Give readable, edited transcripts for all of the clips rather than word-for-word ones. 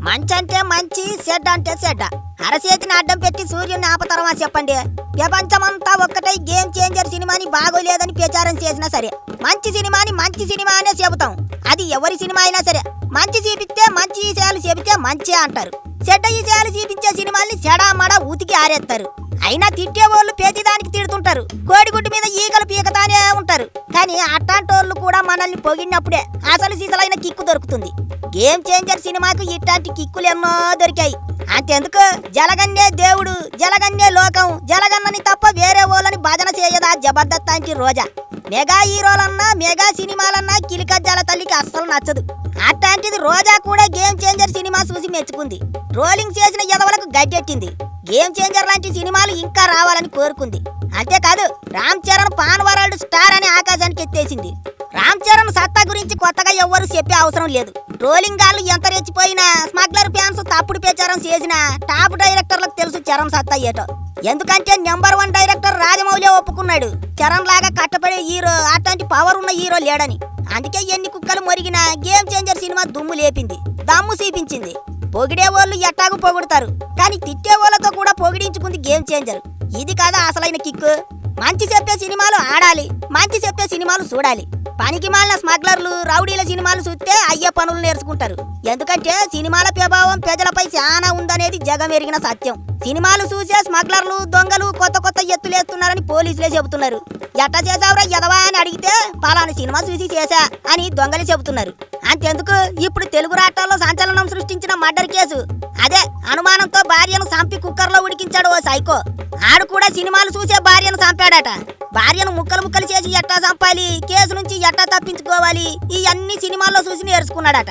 మంచి అంటే మంచి, చెడ్డ అంటే చెడ్డ. అరచేతిని అడ్డం పెట్టి సూర్యుని ఆపతరమా చెప్పండి? ప్రపంచమంతా ఒక్కటై గేమ్ చేంజర్ సినిమాని బాగోలేదని ప్రచారం చేసినా సరే, మంచి సినిమాని మంచి సినిమా అనే చెబుతాం. అది ఎవరి సినిమా అయినా సరే. మంచి చూపిస్తే మంచి విషయాలు చెబితే మంచి అంటారు. చెడ్డ విషయాలు చూపించే సినిమాల్ని చెడామడా ఉతికి ఆరేస్తారు. అయినా తిట్టేవాళ్ళు ప్రతిదానికి తిడుతుంటారు. కోడిగుడ్డు మీద ఈగలు పీకతానే ఉంటారు. కానీ అట్లాంటోళ్ళు కూడా మనల్ని పొగిడినప్పుడే అసలు సీసలైన కిక్కు దొరుకుతుంది. గేమ్ చేంజర్ సినిమాకు ఇట్లాంటి కిక్కులు ఎన్నో దొరికాయి. అంతెందుకు, జలగన్నే దేవుడు, జలగన్నే లోకం, జలగన్నని తప్ప వేరే వాళ్ళని భజన చేయదా జబర్దస్త్ అంటే రోజా. మెగా హీరోలన్నా మెగా సినిమాలన్నా కిలికజ్జాల తల్లికి అస్సలు నచ్చదు. అట్లాంటిది రోజా కూడా గేమ్ చేంజర్ సినిమా చూసి మెచ్చుకుంది. ట్రోలింగ్ చేసిన ఎదవలకు గడ్డెట్టింది. గేమ్ చేంజర్ లాంటి సినిమాలు ఇంకా రావాలని కోరుకుంది. అంతేకాదు, Ram Charan pan world star అని ఆకాశానికి ఎత్తేసింది. రామ్ చరణ్ సత్తా గురించి కొత్తగా ఎవ్వరూ చెప్పే అవసరం లేదు. ట్రోలింగ్ గాళ్ళు ఎంత రెచ్చిపోయినా, స్మగ్లర్ ఫ్యాన్స్ తప్పుడు ప్రచారం చేసినా టాప్ డైరెక్టర్లకు తెలుసు చరణ్ సత్తా ఏటో. ఎందుకంటే నెంబర్ 1 డైరెక్టర్ రాజమౌళి ఒప్పుకున్నాడు, చరణ్ లాగా కట్టపడే హీరో, అట్లాంటి పవర్ ఉన్న హీరో లేడని. అందుకే ఎన్ని కుక్కలు మొరిగినా గేమ్ చేంజర్ సినిమా దుమ్ము లేపింది, దమ్ము చూపించింది. పొగిడే వాళ్ళు ఎట్టాగు పొగుడుతారు, కానీ తిట్టే వాళ్ళతో కూడా పొగిడించుకుంది గేమ్ చేంజర్. ఇది కాదా అసలైన కిక్కు? మంచి చెప్పే సినిమాలు ఆడాలి, మంచి చెప్పే సినిమాలు చూడాలి. పనికి మాలిన స్మగ్లర్లు, రౌడీల సినిమాలు చూస్తే అయ్యే పనులు నేర్చుకుంటారు. ఎందుకంటే సినిమాల ప్రభావం ప్రజలపై చాలా ఉందనేది జగమెరిగిన సత్యం. సినిమాలు చూసే స్మగ్లర్లు, దొంగలు కొత్త కొత్త ఎత్తులేస్తున్నారని పోలీసులే చెబుతున్నారు. ఎట్టా చేసావురా ఎదవా అని అడిగితే పలానా సినిమా చూసి చేశా అని దొంగలు చెబుతున్నారు. అంతెందుకు, ఇప్పుడు తెలుగు రాష్ట్రాల్లో సంచలనం సృష్టించిన మర్డర్ కేసు. అదే అనుమానంతో భార్యను చంపి కుక్కర్లో ఉడికించాడు ఓ సైకో. ఆడు కూడా సినిమాలు చూసే భార్యను చంపాడట. భార్యను ముక్కలు ముక్కలు చేసి ఎట్టా చంపాలి, కేసు నుంచి ఎట్టా తప్పించుకోవాలి, ఈ అన్ని సినిమాల్లో చూసి నేర్చుకున్నాడట.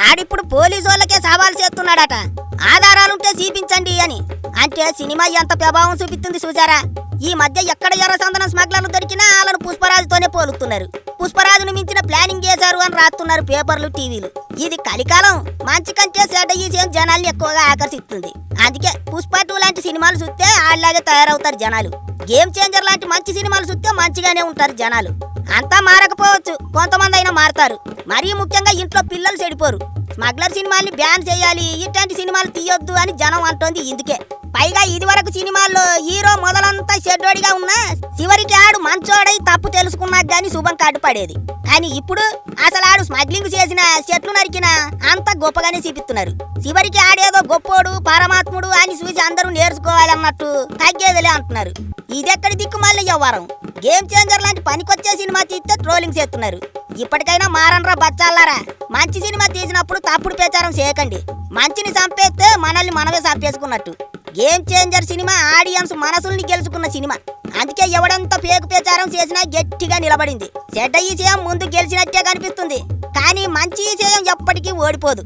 ఆడిప్పుడు పోలీసు వాళ్ళకే సవాల్ చేస్తున్నాడట, ఆధారాలుంటే చూపించండి అని. అంటే సినిమా ఎంత ప్రభావం చూపిస్తుంది చూసారా? ఈ మధ్య ఎక్కడ ఎర్రచందనం స్మగ్లర్లు దొరికినా వాళ్ళను పుష్పరాజుతోనే పోలుస్తున్నారు. పుష్పరాజును మించిన ప్లానింగ్ చేశారు అని రాస్తున్నారు పేపర్లు, టీవీలు. ఇది కలికాలం. మంచి కంటే చెడ్డ ఈ విషయం జనాల్ని ఎక్కువగా ఆకర్షిస్తుంది. అందుకే పుష్ప 2 లాంటి సినిమాలు చూస్తే ఆళ్లాగే తయారవుతారు జనాలు. గేమ్ చేంజర్ లాంటి మంచి సినిమాలు చూస్తే మంచిగానే ఉంటారు జనాలు. అంతా మారకపోవచ్చు, కొంతమంది అయినా మారతారు. మరీ ముఖ్యంగా ఇంట్లో పిల్లలు చెడిపోరు. స్మగ్లర్ సినిమాల్ని బ్యాన్ చేయాలి, ఇట్లాంటి సినిమాలు తీయొద్దు అని జనం అంటోంది ఇందుకే. పైగా ఇది వరకు సినిమాల్లో హీరో మొదలంతా చెడ్డోడిగా ఉన్నా చివరికి ఆడు మంచోడై తప్పు తెలుసుకున్నాక గాని శుభం కార్డు పడేది. కానీ ఇప్పుడు అసలు ఆడు స్మగ్లింగ్ చేసిన, చెట్లు నరికినా అంత గొప్పగానే చూపిస్తున్నారు. చివరికి ఆడేదో గొప్పోడు, పరమాత్ముడు అని చూసి అందరూ నేర్చుకోవాలన్నట్టు తగ్గేదిలే అంటున్నారు. ఇదెక్కడి దిక్కు మళ్ళీ వ్యవహారం. గేమ్ చేంజర్ లాంటి పనికొచ్చే సినిమా తీస్తే ట్రోలింగ్ చేస్తున్నారు. ఇప్పటికైనా మారనరా బచ్చాలారా. మంచి సినిమా తీసినప్పుడు తప్పుడు ప్రచారం చేయకండి. మంచిని చంపేస్తే మనల్ని మనమే చంపేసుకున్నట్టు. గేమ్ చేంజర్ సినిమా ఆడియన్స్ మనసుల్ని గెలుచుకున్న సినిమా. అందుకే ఎవడంత పేకు ప్రచారం చేసినా గట్టిగా నిలబడింది. చెడ్డ విషయం ముందు గెలిచినట్టే కనిపిస్తుంది, కానీ మంచి విషయం ఎప్పటికీ ఓడిపోదు.